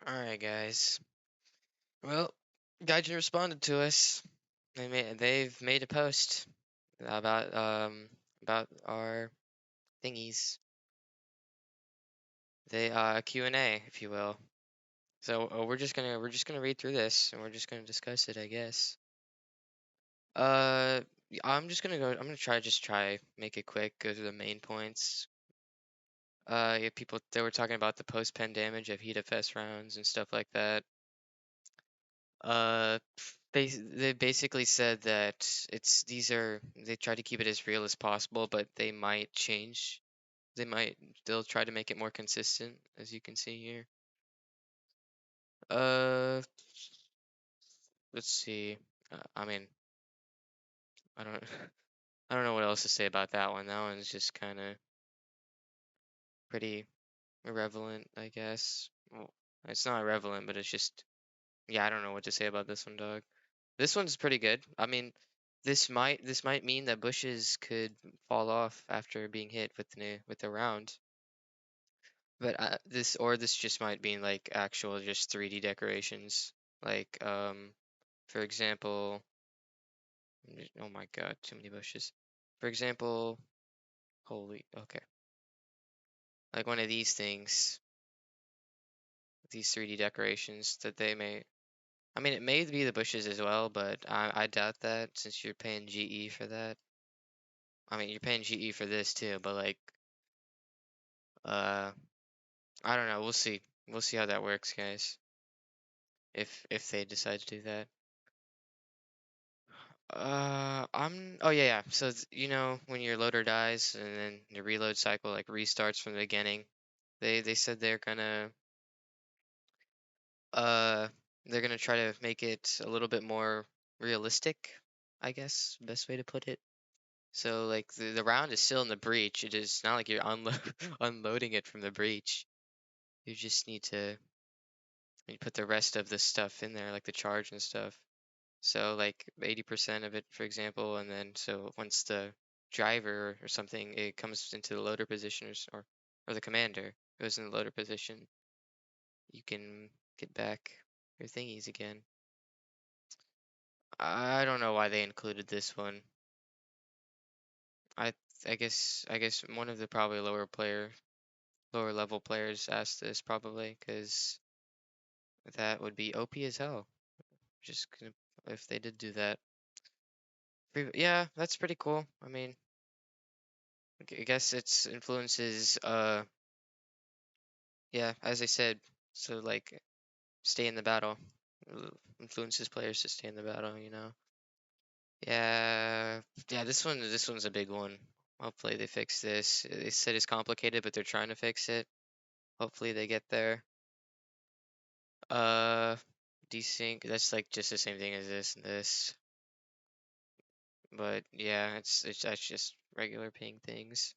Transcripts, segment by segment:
Alright, guys. Well, gaijin responded to us. They've made a post about our thingies. They Q&A, if you will. So we're just gonna read through this and we're just gonna discuss it, I guess. I'm gonna try make it quick, go to the main points. Yeah, they were talking about the post-pen damage of heat FS rounds and stuff like that. Uh, they basically said that they try to keep it as real as possible, but they might change. They'll try to make it more consistent, as you can see here. Uh, let's see. I mean, I don't I don't know what else to say about that one. That one's just kind of pretty irrelevant, I guess. Well, it's not irrelevant, but it's just yeah, I don't know what to say about this one, dog. This one's pretty good. I mean, this might mean that bushes could fall off after being hit with the round. But this just might mean like actual just 3D decorations. Like for example, oh my God, too many bushes. For example, holy, okay. Like one of these things, these 3D decorations that they may I mean, it may be the bushes as well, but I doubt that since you're paying GE for that. I mean, you're paying GE for this too, but like, uh, I don't know. We'll see. We'll see how that works, guys. If they decide to do that. Oh yeah, yeah. So you know when your loader dies and then the reload cycle like restarts from the beginning, they said uh they're gonna try to make it a little bit more realistic, I guess, best way to put it. So like the round is still in the breach. It is not like you're unloading it from the breach. You just need to put the rest of the stuff in there, like the charge and stuff. So like 80% of it, for example, and then so once the driver or something it comes into the loader position or the commander goes in the loader position, you can get back your thingies again. I don't know why they included this one. I I guess one of the probably lower level players asked this probably because that would be OP as hell. Just gonna, if they did do that. Yeah, that's pretty cool. I mean, I guess it's influences yeah, as I said, so like stay in the battle. Influences players to stay in the battle, you know. Yeah, yeah, this one's a big one. Hopefully they fix this. They said it's complicated, but they're trying to fix it. Hopefully they get there. Uh, desync, that's like just the same thing as this and this. But yeah, that's just regular ping things.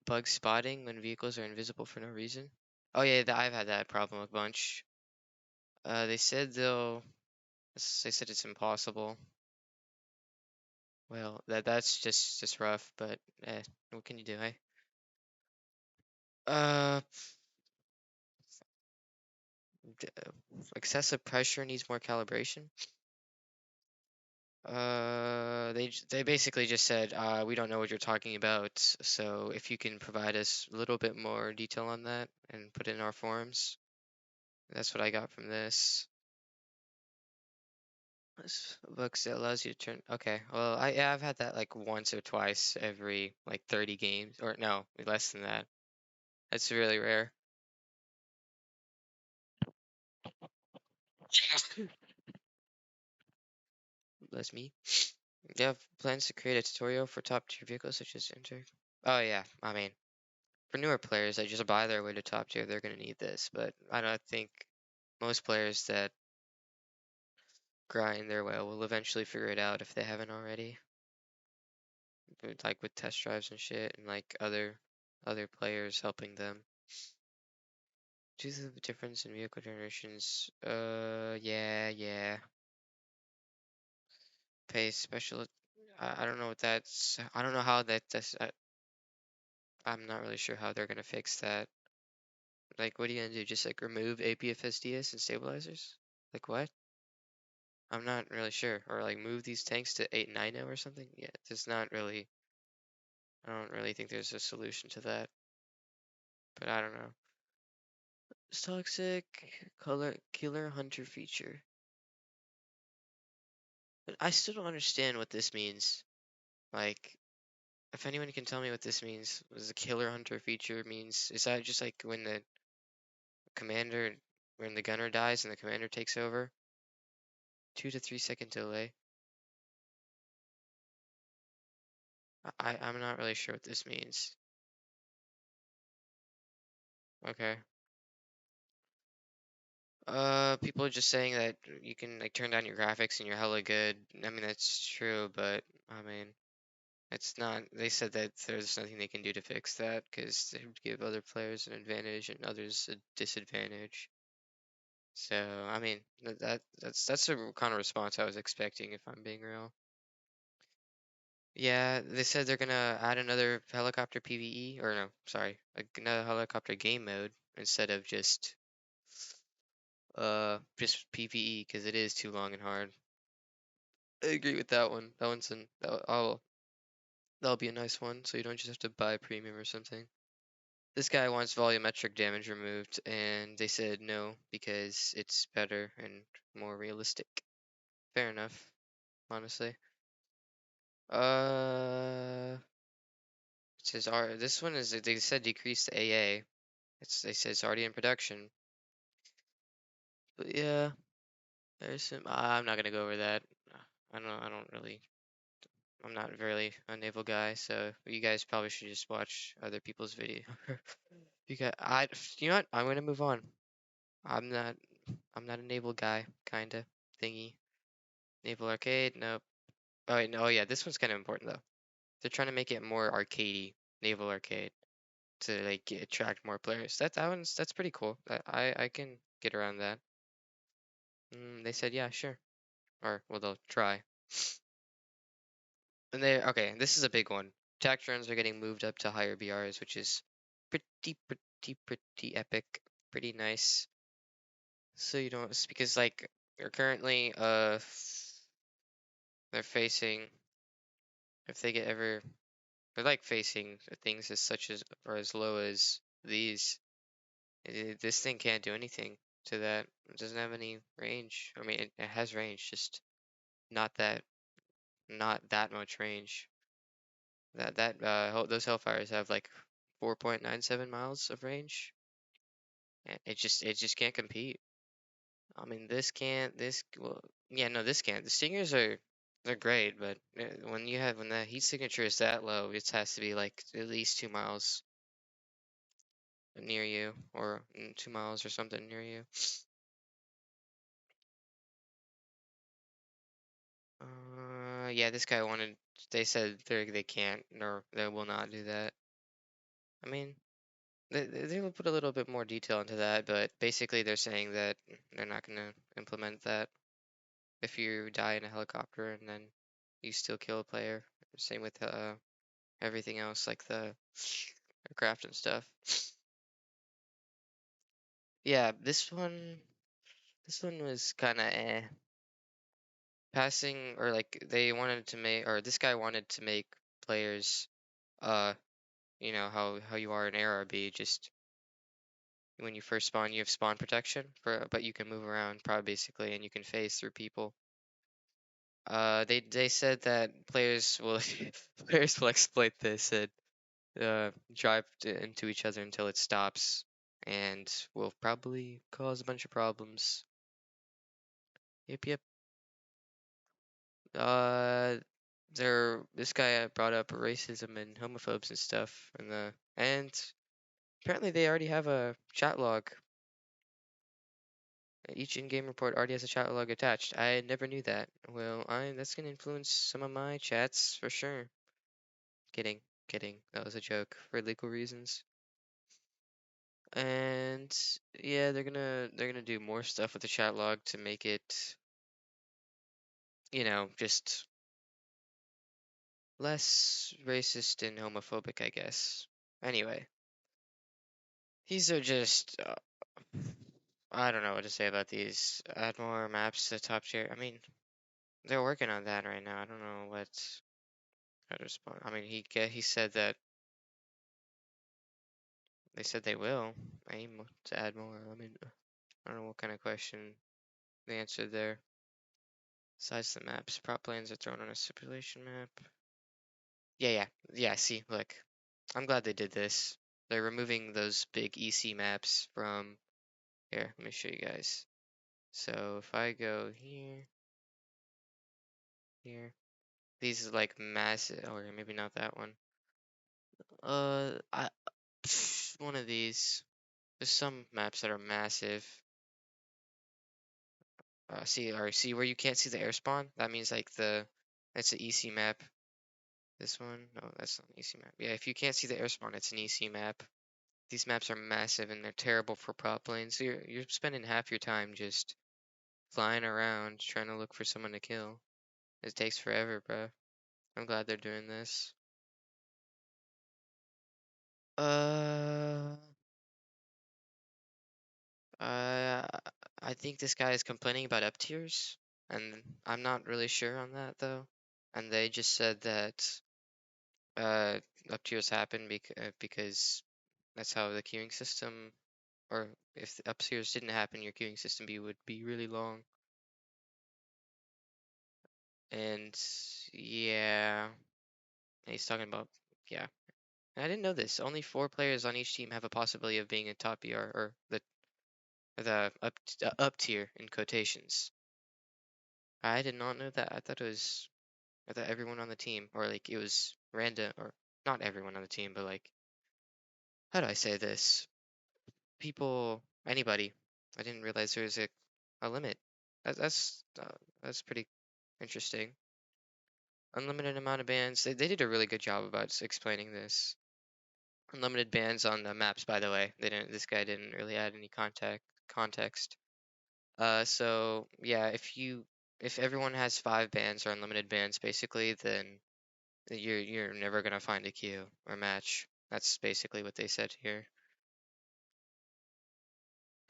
Bug spotting when vehicles are invisible for no reason. Oh yeah, I've had that problem a bunch. They said they said it's impossible. Well, that's just rough, but what can you do, eh? Uh, excessive pressure needs more calibration. They basically just said, we don't know what you're talking about, so if you can provide us a little bit more detail on that and put it in our forums. That's what I got from this. This books that allows you to turn. Okay, well, yeah, I've had that like once or twice every like 30 games, or no, less than that. That's really rare. That's me. Do you have plans to create a tutorial for top tier vehicles such as Inter? Oh yeah, I mean, for newer players that just buy their way to top tier, they're gonna need this. But I don't think most players that grind their way will eventually figure it out if they haven't already. Like with test drives and shit, and like other players helping them. Due to the difference in vehicle generations, yeah, yeah. Pay special. I don't know what that's. I don't know how that's. I'm not really sure how they're gonna fix that. Like, what are you gonna do? Just like remove APFSDS and stabilizers? Like what? I'm not really sure. Or like move these tanks to 890 or something? Yeah, there's not really. I don't really think there's a solution to that. But I don't know. It's toxic color killer hunter feature. But I still don't understand what this means. Like, if anyone can tell me what this means, what does the killer hunter feature means? Is that just like when the commander, when the gunner dies and the commander takes over? 2 to 3 second delay. I'm not really sure what this means. Okay. People are just saying that you can like turn down your graphics and you're hella good. I mean, that's true, but I mean, it's not. They said that there's nothing they can do to fix that because it would give other players an advantage and others a disadvantage. So, I mean, that's the kind of response I was expecting if I'm being real. Yeah, they said they're gonna add another helicopter PvE, or no, sorry, another helicopter game mode instead of just PvE because it is too long and hard. I agree with that one. That one's an that'll be a nice one, so you don't just have to buy premium or something. This guy wants volumetric damage removed, and they said no because it's better and more realistic. Fair enough, honestly. It says this one is they said decrease the AA. They said it's already in production. But yeah, there's some. I'm not gonna go over that. I don't really. I'm not really a naval guy, so you guys probably should just watch other people's video. You got You know what? I'm gonna move on. I'm not. I'm not a naval guy, kinda thingy. Naval arcade? Nope. Oh wait, no. Oh yeah, this one's kind of important though. They're trying to make it more arcadey, naval arcade, to like attract more players. That's pretty cool. I can get around that. They said yeah, sure. Or well, they'll try. And they okay. This is a big one. Tact runs are getting moved up to higher BRs, which is pretty epic, pretty nice. So you don't it's because like they're currently they're facing if they get ever they're like facing things as such as or as low as these. This thing can't do anything to that. It doesn't have any range. I mean, it has range, just not that not that much range. Those Hellfires have like 4.97 miles of range. And it just can't compete. I mean, this can't. This well, yeah, no, this can't. The Stingers are they're great, but when the heat signature is that low, it has to be like at least 2 miles near you, or 2 miles or something near you. Yeah, this guy wanted. They said they can't or they will not do that. I mean, they will put a little bit more detail into that, but basically they're saying that they're not gonna implement that if you die in a helicopter and then you still kill a player. Same with everything else like the aircraft and stuff. Yeah, this one was kind of passing or like they wanted to make or this guy wanted to make players uh how you are in ARB just when you first spawn you have spawn protection for but you can move around probably basically and you can phase through people. They said that players will players will exploit this and drive into each other until it stops and will probably cause a bunch of problems. Yep, yep. Uh, this guy brought up racism and homophobes and stuff, and apparently they already have a chat log. Each in-game report already has a chat log attached. I never knew that. Well, that's gonna influence some of my chats for sure. Kidding, kidding. That was a joke for legal reasons. And yeah, they're gonna do more stuff with the chat log to make it, just less racist and homophobic, I guess. Anyway, These are just I don't know what to say about these. Add more maps to top tier. I mean, they're working on that right now. I don't know how to respond. I mean, he said that they said they will aim to add more. I mean, I don't know what kind of question they answered there. Besides the maps, prop planes are thrown on a stipulation map. Yeah. See, look, I'm glad they did this. They're removing those big EC maps from here. Let me show you guys. So if I go here, here, these are like massive, or maybe not that one. I one of these. There's some maps that are massive. See where you can't see the air spawn? That means like that's an EC map. This one? No, that's not an EC map. Yeah, if you can't see the air spawn, it's an EC map. These maps are massive and they're terrible for prop lanes. So you're spending half your time just flying around trying to look for someone to kill. It takes forever, bro. I'm glad they're doing this. Uh, I I think this guy is complaining about up tiers, and I'm not really sure on that though. And they just said that uh up tiers happen because that's how the queuing system, or if the up tiers didn't happen, your queuing system would be really long. And yeah, he's talking about yeah. And I didn't know this. Only 4 players on each team have a possibility of being a top BR or the up tier in quotations. I did not know that. I thought everyone on the team, or like it was random, or not everyone on the team, but like how do I say this? People, anybody. I didn't realize there was a limit. That's pretty interesting. Unlimited amount of bans. They did a really good job about explaining this. Unlimited bans on the maps, by the way. They didn't. This guy didn't really add any context. So yeah, if everyone has 5 bans or unlimited bans, basically, then you're never gonna find a queue or match. That's basically what they said here.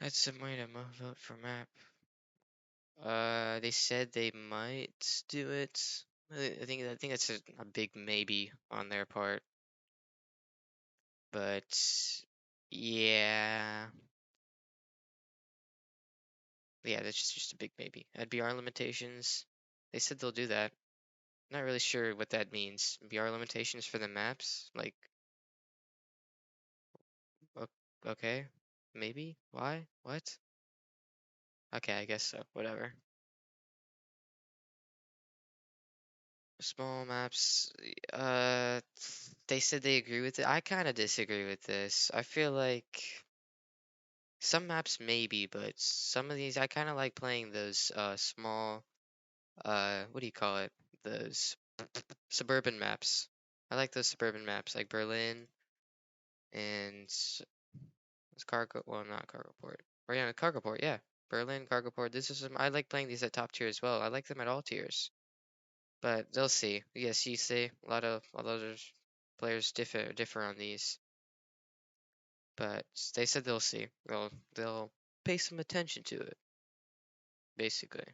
That's some way to vote for map. They said they might do it. I think that's a big maybe on their part. But yeah, yeah, that's just a big maybe. Add BR limitations. They said they'll do that. Not really sure what that means. BR limitations for the maps? Like, okay, maybe? Why? What? Okay, I guess so. Whatever. Small maps. They said they agree with it. I kind of disagree with this. I feel like some maps maybe, but some of these I kind of like playing those small what do you call it? Those suburban maps. I like those suburban maps like Berlin and it's cargo. Well, not cargo port. Or yeah, cargo port. Yeah, Berlin cargo port. This is some. I like playing these at top tier as well. I like them at all tiers. But they'll see. Yes, you see a lot of players differ on these. But they said they'll see. They'll pay some attention to it. Basically.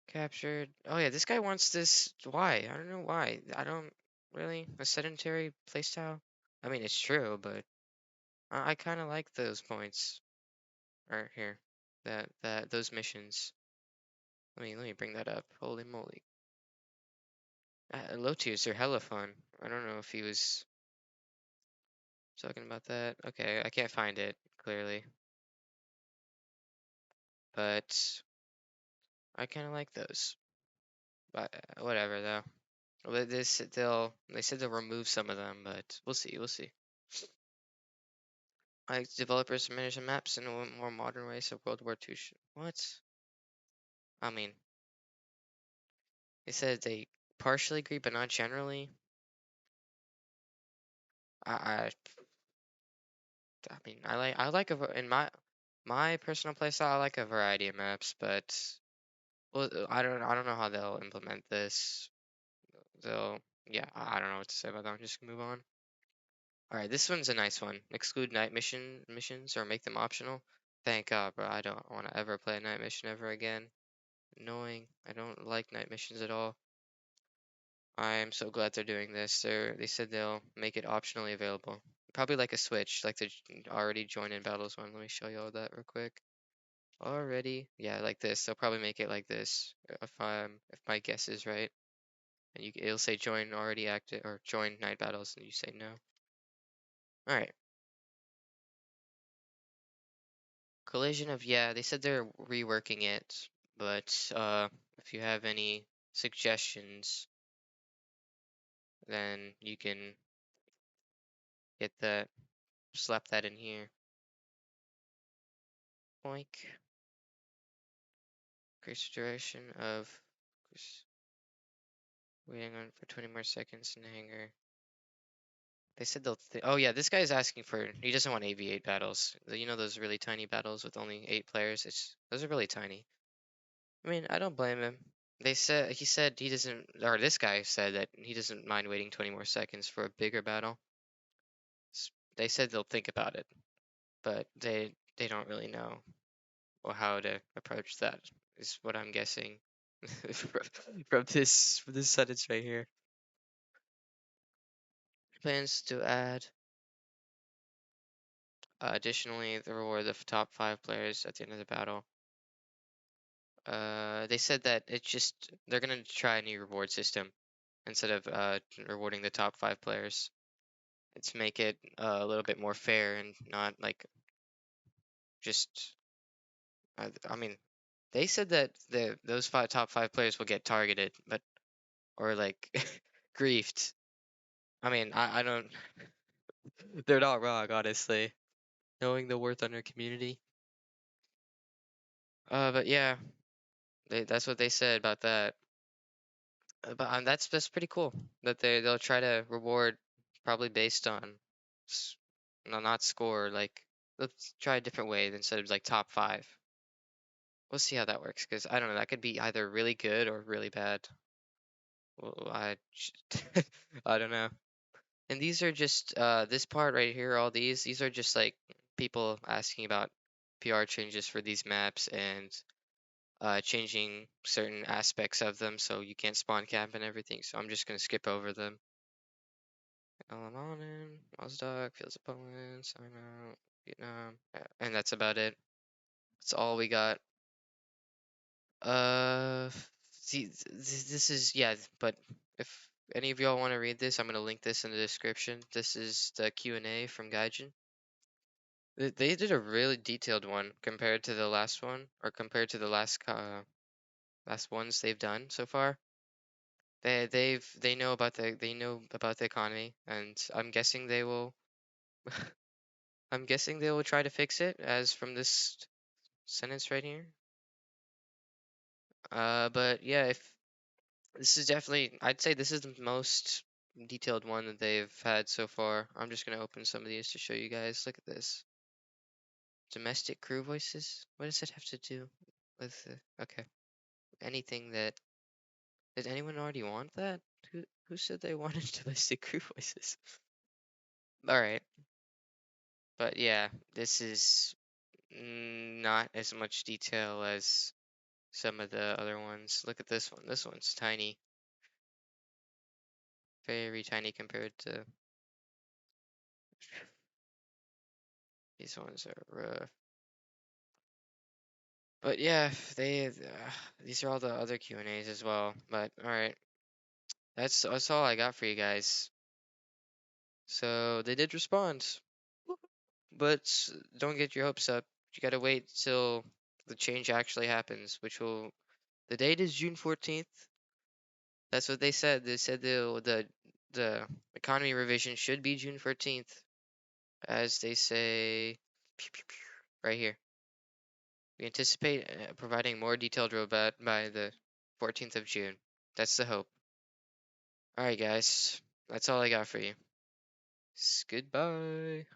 Captured. Oh yeah, this guy wants this. Why? I don't know why. I don't really a sedentary playstyle. I mean, it's true, but I kind of like those points right here. That those missions. Let me bring that up. Holy moly. Low tiers are hella fun. I don't know if he was talking about that. Okay, I can't find it clearly, but I kind of like those. But whatever though. They said they'll remove some of them, but we'll see. We'll see. Like developers to manage the maps in a more modern way, so World War II. What? I mean, they said they partially agree, but not generally. I, I, I mean, I like in my personal playstyle. I like a variety of maps, but well, I don't know how they'll implement this. They'll, yeah, I don't know what to say about that. I'm just gonna move on. All right, this one's a nice one. Exclude night missions or make them optional. Thank God, bro. I don't want to ever play a night mission ever again. Annoying. I don't like night missions at all. I am so glad they're doing this. They said they'll make it optionally available. Probably like a switch, like the already join in battles one. Let me show you all that real quick. Already, yeah, like this. They'll probably make it like this if my guess is right. And it'll say join already active or join night battles, and you say no. All right. Collision of, yeah, they said they're reworking it, but if you have any suggestions, then you can get that, slap that in here. Boink. Increase the duration of waiting on for 20 more seconds in the hangar. They said oh yeah, this guy is asking for, he doesn't want AV8 battles. You know those really tiny battles with only 8 players? Those are really tiny. I mean, I don't blame him. He said he doesn't, or this guy said that he doesn't mind waiting 20 more seconds for a bigger battle. They said they'll think about it, but they don't really know or how to approach that, is what I'm guessing from this sentence right here. Plans to add additionally the reward of top 5 players at the end of the battle. They said that they're gonna try a new reward system instead of rewarding the top 5 players. It's make it a little bit more fair and not like just. I mean, they said that those top 5 players will get targeted, but or like griefed. I mean, I don't. They're not wrong, honestly. Knowing the worth on their community. But yeah, that's what they said about that. But that's pretty cool that they'll try to reward probably based on no, not score, like let's try a different way instead of like top 5. We'll see how that works because I don't know, that could be either really good or really bad. Well, I don't know. And these are just this part right here, all these are just like people asking about PR changes for these maps and changing certain aspects of them so you can't spawn camp and everything. So I'm just gonna skip over them. Alamanen, Mozdog, Fields of Poland, China, Vietnam, and that's about it. That's all we got. Uh, see, this is, yeah, but if any of y'all want to read this, I'm gonna link this in the description. This is the Q&A from Gaijin. They did a really detailed one compared to the last one, or compared to the last ones they've done so far. They know about the economy, and I'm guessing they will. I'm guessing they will try to fix it, as from this sentence right here. But yeah, if this is definitely, I'd say this is the most detailed one that they've had so far. I'm just gonna open some of these to show you guys. Look at this. Domestic crew voices. What does that have to do with okay? Anything that did anyone already want that? Who said they wanted domestic crew voices? All right, but yeah, this is not as much detail as some of the other ones. Look at this one. This one's tiny. Very tiny compared to these ones are rough. But yeah, these are all the other Q&As as well. But all right, that's all I got for you guys. So they did respond, but don't get your hopes up. You gotta wait till the change actually happens, which will. The date is June 14th. That's what they said. They said the economy revision should be June 14th, as they say right here. We anticipate providing more detailed robot by the 14th of June. That's the hope. Alright, guys. That's all I got for you. Goodbye.